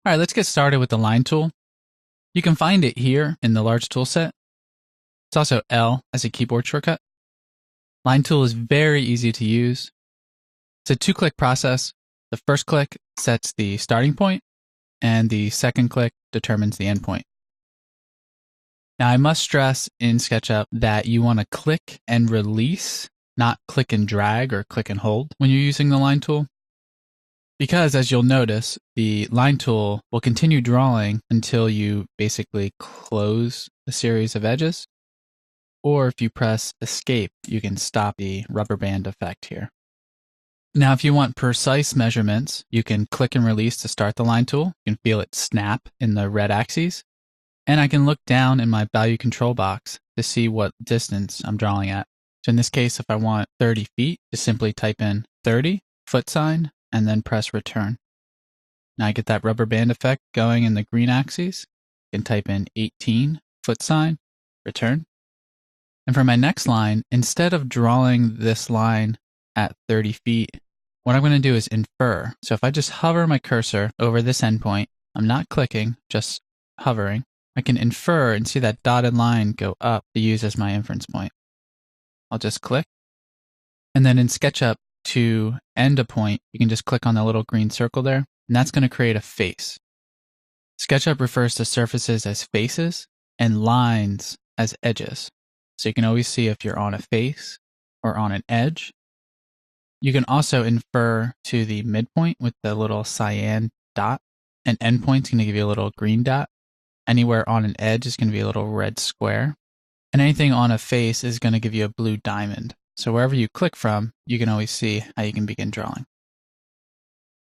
All right, let's get started with the line tool. You can find it here in the large tool set. It's also L as a keyboard shortcut. Line tool is very easy to use. It's a 2-click process. The first click sets the starting point, and the second click determines the end point. Now, I must stress in SketchUp that you want to click and release, not click and drag or click and hold when you're using the line tool. Because, as you'll notice, the line tool will continue drawing until you basically close a series of edges. Or if you press escape, you can stop the rubber band effect here. Now, if you want precise measurements, you can click and release to start the line tool. You can feel it snap in the red axes. And I can look down in my value control box to see what distance I'm drawing at. So in this case, if I want 30 feet, just simply type in 30, foot sign, and then press return. Now I get that rubber band effect going in the green axes. I can type in 18, foot sign, return. And for my next line, instead of drawing this line at 30 feet, what I'm going to do is infer. So if I just hover my cursor over this endpoint, I'm not clicking, just hovering, I can infer and see that dotted line go up to use as my inference point. I'll just click. And then in SketchUp, to end a point, you can just click on the little green circle there, and that's going to create a face. SketchUp refers to surfaces as faces and lines as edges. So you can always see if you're on a face or on an edge. You can also infer to the midpoint with the little cyan dot, and endpoint's going to give you a little green dot. Anywhere on an edge is going to be a little red square. And anything on a face is going to give you a blue diamond. So wherever you click from, you can always see how you can begin drawing.